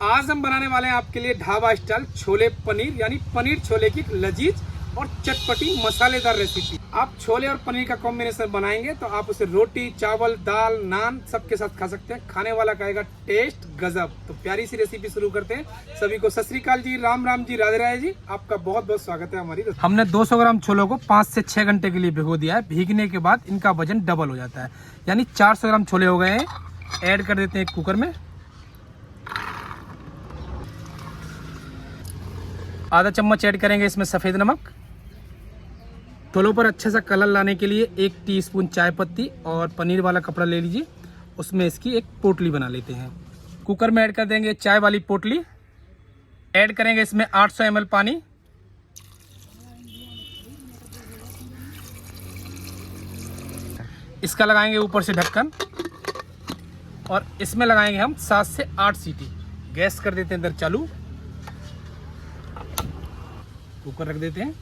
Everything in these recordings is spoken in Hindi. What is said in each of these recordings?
आज हम बनाने वाले हैं आपके लिए ढाबा स्टाइल छोले पनीर यानी पनीर छोले की लजीज और चटपटी मसालेदार रेसिपी। आप छोले और पनीर का कॉम्बिनेशन बनाएंगे तो आप उसे रोटी, चावल, दाल, नान सबके साथ खा सकते हैं। खाने वाला कहेगा टेस्ट गजब। तो प्यारी सी रेसिपी शुरू करते हैं। सभी को सत श्री अकाल जी, राम राम जी, राधे राधे जी। आपका बहुत बहुत स्वागत है हमारी। हमने 200 ग्राम छोलों को 5 से 6 घंटे के लिए भिगो दिया है। भीगने के बाद इनका वजन डबल हो जाता है, यानी 400 ग्राम छोले हो गए हैं। ऐड कर देते हैं एक कुकर में। आधा चम्मच ऐड करेंगे इसमें सफ़ेद नमक। छोलों पर अच्छे सा कलर लाने के लिए 1 टीस्पून चाय पत्ती और पनीर वाला कपड़ा ले लीजिए, उसमें इसकी एक पोटली बना लेते हैं। कुकर में ऐड कर देंगे चाय वाली पोटली। ऐड करेंगे इसमें 800 ml पानी। इसका लगाएंगे ऊपर से ढक्कन और इसमें लगाएंगे हम 7 से 8 सीटी। गैस कर देते हैं इधर चालू, कुकर रख देते हैं।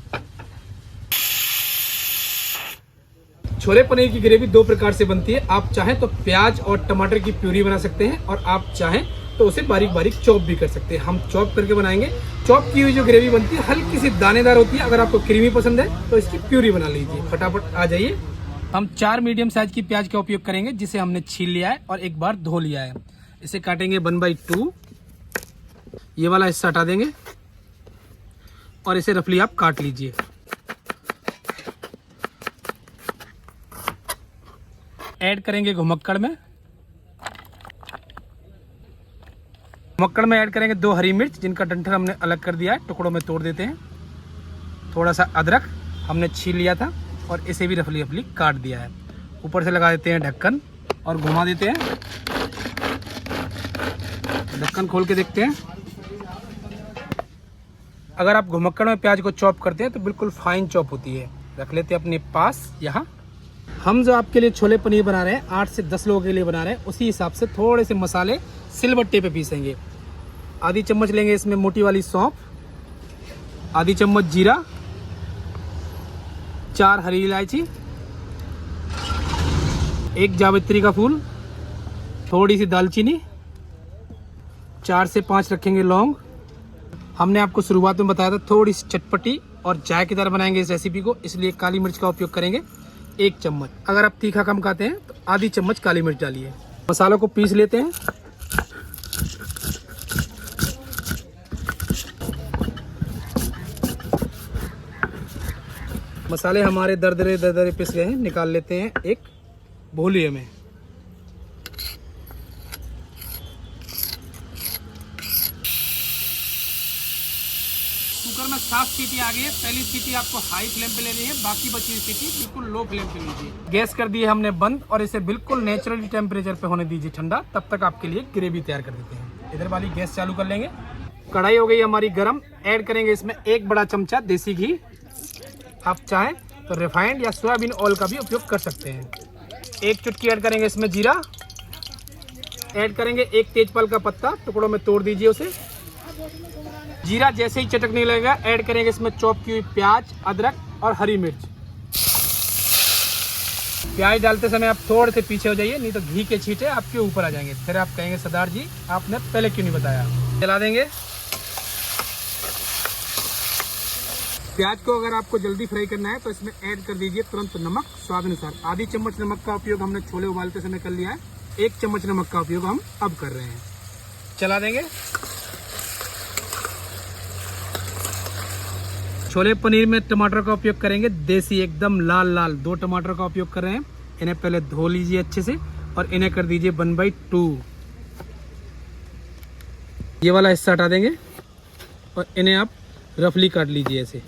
छोले पनीर की ग्रेवी 2 प्रकार से बनती है। आप चाहें तो प्याज और टमाटर की प्यूरी बना सकते हैं और आप चाहें तो उसे बारीक बारीक चॉप भी कर सकते हैं। हम चॉप करके बनाएंगे। चॉप की हुई जो ग्रेवी बनती है हल्की सी दानेदार होती है। अगर आपको क्रीमी पसंद है तो इसकी प्यूरी बना लीजिए। फटाफट आ जाइए। हम 4 मीडियम साइज की प्याज का उपयोग करेंगे, जिसे हमने छील लिया है और एक बार धो लिया है। इसे काटेंगे 1/2। ये वाला हिस्सा हटा देंगे और इसे रफली आप काट लीजिए। ऐड करेंगे घुमक्कड़ में। घुमक्कड़ में ऐड करेंगे 2 हरी मिर्च, जिनका डंठल हमने अलग कर दिया है, टुकड़ों में तोड़ देते हैं। थोड़ा सा अदरक हमने छील लिया था और इसे भी रफली रफली काट दिया है। ऊपर से लगा देते हैं ढक्कन और घुमा देते हैं। ढक्कन खोल के देखते हैं। अगर आप घुमक्कड़ में प्याज को चॉप करते हैं तो बिल्कुल फाइन चॉप होती है। रख लेते हैं अपने पास। यहाँ हम जो आपके लिए छोले पनीर बना रहे हैं, 8 से 10 लोगों के लिए बना रहे हैं, उसी हिसाब से थोड़े से मसाले सिलबट्टे पे पीसेंगे। आधी चम्मच लेंगे इसमें मोटी वाली सौंफ, आधी चम्मच जीरा, 4 हरी इलायची, 1 जावित्री का फूल, थोड़ी सी दालचीनी, 4 से 5 रखेंगे लौंग। हमने आपको शुरुआत में बताया था थोड़ी सी चटपटी और जायकेदार बनाएंगे इस रेसिपी को, इसलिए काली मिर्च का उपयोग करेंगे 1 चम्मच। अगर आप तीखा कम खाते हैं तो आधी चम्मच काली मिर्च डालिए। मसालों को पीस लेते हैं। मसाले हमारे दरदरे पिस गए हैं। निकाल लेते हैं एक भोलिये में। कुकर में 7 सीटी आ गई है। पहली सीटी आपको हाई फ्लेम पे लेनी है, बाकी बची हुई सीटी बिल्कुल लो फ्लेम पे लीजिए। गैस कर दी है हमने बंद और इसे बिल्कुल नेचुरली टेम्परेचर पे होने दीजिए ठंडा। तब तक आपके लिए ग्रेवी तैयार कर देते हैं। इधर वाली गैस चालू कर लेंगे। कढ़ाई हो गई हमारी गरम। ऐड करेंगे इसमें 1 बड़ा चमचा देसी घी। आप चाहें तो रिफाइंड या सोयाबीन ऑयल का भी उपयोग कर सकते हैं। 1 चुटकी ऐड करेंगे इसमें जीरा। ऐड करेंगे 1 तेजपाल का पत्ता, टुकड़ों में तोड़ दीजिए उसे। जीरा जैसे ही चटकने लगेगा ऐड करेंगे इसमें चॉप की हुई प्याज, अदरक और हरी मिर्च। प्याज डालते समय आप थोड़े से पीछे हो जाइए, नहीं तो घी के छींटे आपके ऊपर आ जाएंगे। फिर आप कहेंगे सरदार जी आपने पहले क्यों नहीं बताया। चला देंगे। प्याज को अगर आपको जल्दी फ्राई करना है तो इसमें ऐड कर दीजिए तुरंत नमक स्वाद अनुसार। आधी चम्मच नमक का उपयोग हमने छोले उबालते समय कर लिया है। 1 चम्मच नमक का उपयोग हम अब कर रहे हैं। चला देंगे। छोले पनीर में टमाटर का उपयोग करेंगे देसी, एकदम लाल लाल 2 टमाटर का उपयोग कर रहे हैं। इन्हें पहले धो लीजिए अच्छे से और इन्हें कर दीजिए 1/2। ये वाला हिस्सा हटा देंगे और इन्हें आप रफली काट लीजिए ऐसे।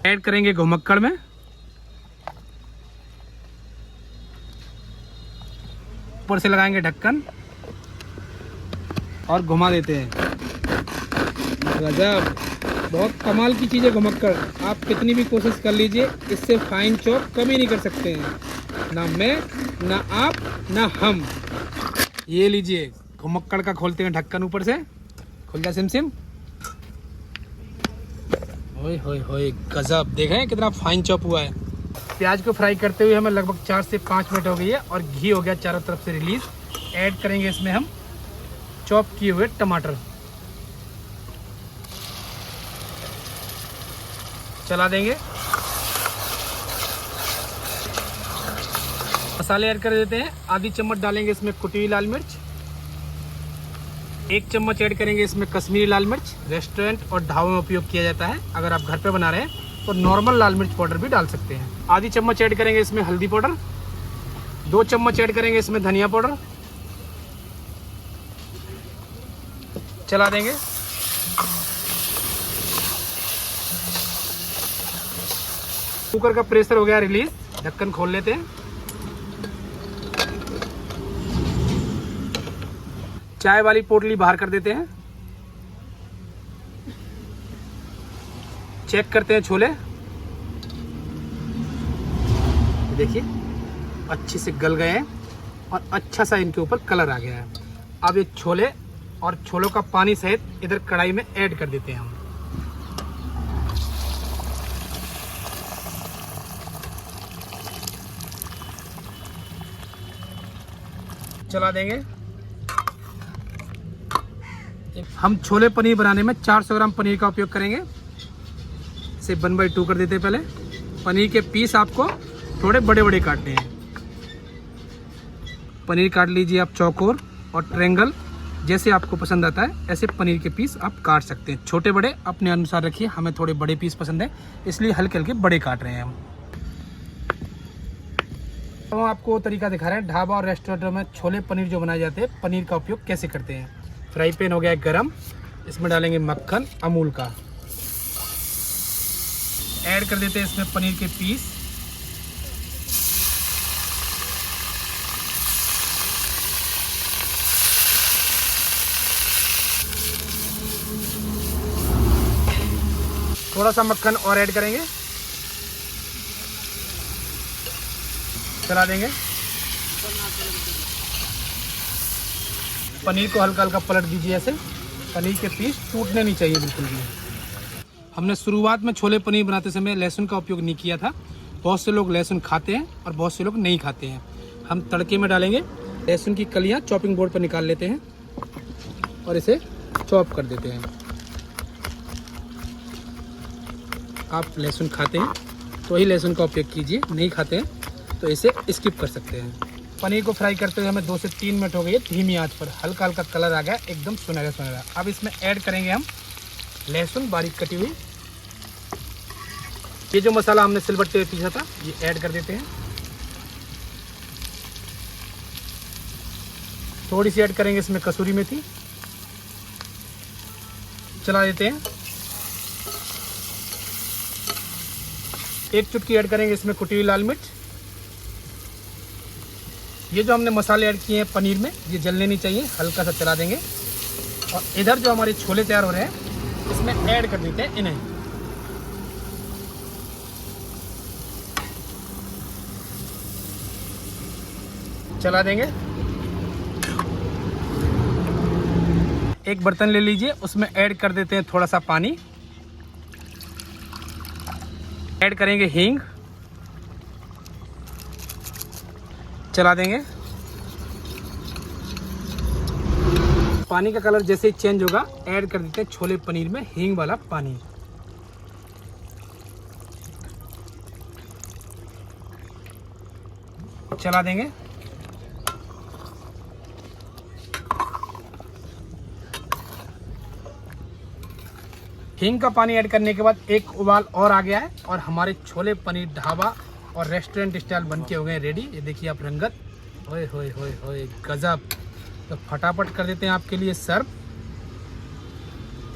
ऐड करेंगे घुमक्कड़ में। ऊपर से लगाएंगे ढक्कन और घुमा देते हैं। गजब, बहुत कमाल की चीज़ है घुमक्कड़। आप कितनी भी कोशिश कर लीजिए, इससे फाइन चॉप कभी नहीं कर सकते हैं। ना मैं, ना आप, ना हम। ये लीजिए घुमक्कड़ का खोलते हैं ढक्कन। ऊपर से खुल जा सिम। ओए होए होए, गजब। देखें कितना फाइन चॉप हुआ है। प्याज को फ्राई करते हुए हमें लगभग 4 से 5 मिनट हो गई है और घी हो गया चारों तरफ से रिलीज। ऐड करेंगे इसमें हम चॉप किए हुए टमाटर, चला देंगे। मसाले ऐड कर देते हैं। आधी चम्मच डालेंगे इसमें कुटी हुई लाल मिर्च, 1 चम्मच ऐड करेंगे इसमें कश्मीरी लाल मिर्च। रेस्टोरेंट और ढाबों में उपयोग किया जाता है। अगर आप घर पे बना रहे हैं तो नॉर्मल लाल मिर्च पाउडर भी डाल सकते हैं। आधी चम्मच ऐड करेंगे इसमें हल्दी पाउडर, 2 चम्मच ऐड करेंगे इसमें धनिया पाउडर, चला देंगे। कुकर का प्रेशर हो गया रिलीज, ढक्कन खोल लेते हैं। चाय वाली पोटली बाहर कर देते हैं। चेक करते हैं छोले, देखिए अच्छे से गल गए हैं और अच्छा सा इनके ऊपर कलर आ गया है। अब ये छोले और छोलों का पानी सहित इधर कढ़ाई में ऐड कर देते हैं हम। चला देंगे। हम छोले पनीर बनाने में 400 ग्राम पनीर का उपयोग करेंगे। इसे 1/2 कर देते हैं पहले। पनीर के पीस आपको थोड़े बड़े बड़े काटने हैं। पनीर काट लीजिए आप चौकोर और ट्रायंगल, जैसे आपको पसंद आता है ऐसे पनीर के पीस आप काट सकते हैं। छोटे बड़े अपने अनुसार रखिए, हमें थोड़े बड़े पीस पसंद है इसलिए हल्के हल्के बड़े काट रहे हैं हम। तो आपको तरीका दिखा रहे हैं ढाबा और रेस्टोरेंटों में छोले पनीर जो बनाए जाते हैं, पनीर का उपयोग कैसे करते हैं। फ्राई पैन हो गया है गरम, इसमें डालेंगे मक्खन अमूल का, ऐड कर देते हैं इसमें पनीर के पीस, थोड़ा सा मक्खन और ऐड करेंगे, चला देंगे। पनीर को हल्का हल्का पलट दीजिए ऐसे। पनीर के पीस टूटने नहीं चाहिए बिल्कुल भी। हमने शुरुआत में छोले पनीर बनाते समय लहसुन का उपयोग नहीं किया था। बहुत से लोग लहसुन खाते हैं और बहुत से लोग नहीं खाते हैं। हम तड़के में डालेंगे लहसुन की कलियां, चॉपिंग बोर्ड पर निकाल लेते हैं और इसे चॉप कर देते हैं। आप लहसुन खाते हैं तो ही लहसुन का उपयोग कीजिए, नहीं खाते हैं तो इसे स्किप कर सकते हैं। पनीर को फ्राई करते हुए हमें 2 से 3 मिनट हो गई है धीमी आंच पर। हल्का हल्का कलर आ गया, एकदम सुनहरा सुनहरा। अब इसमें ऐड करेंगे हम लहसुन बारीक कटी हुई। ये जो मसाला हमने सिलबट्टे में पीसा था ये ऐड कर देते हैं। थोड़ी सी ऐड करेंगे इसमें कसूरी मेथी, चला देते हैं। 1 चुटकी ऐड करेंगे इसमें कुटी हुई लाल मिर्च। ये जो हमने मसाले ऐड किए हैं पनीर में, ये जलने नहीं चाहिए, हल्का सा चला देंगे। और इधर जो हमारे छोले तैयार हो रहे हैं इसमें ऐड कर देते हैं इन्हें। चला देंगे। एक बर्तन ले लीजिए, उसमें ऐड कर देते हैं थोड़ा सा पानी, ऐड करेंगे हींग, चला देंगे। पानी का कलर जैसे ही चेंज होगा ऐड कर देते हैं छोले पनीर में हींग वाला पानी। चला देंगे। हींग का पानी ऐड करने के बाद एक उबाल और आ गया है और हमारे छोले पनीर ढाबा और रेस्टोरेंट स्टाइल बनके हो गए रेडी। ये देखिए आप रंगत, ओए होए होए होए गजब। तो फटाफट कर देते हैं आपके लिए सर्व।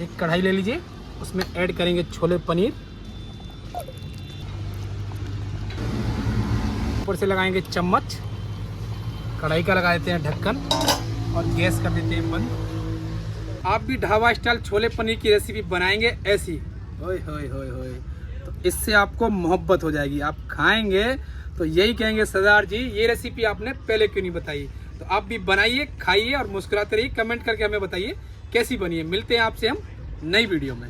एक कढ़ाई ले लीजिए, उसमें ऐड करेंगे छोले पनीर, ऊपर से लगाएंगे चम्मच, कढ़ाई का लगा देते हैं ढक्कन और गैस कर देते हैं बंद। आप भी ढाबा स्टाइल छोले पनीर की रेसिपी बनाएंगे ऐसी, ओए होए होए होए, तो इससे आपको मोहब्बत हो जाएगी। आप खाएंगे तो यही कहेंगे सरदार जी ये रेसिपी आपने पहले क्यों नहीं बताई। तो आप भी बनाइए, खाइए और मुस्कुराते रहिए। कमेंट करके हमें बताइए कैसी बनी है। मिलते हैं आपसे हम नई वीडियो में।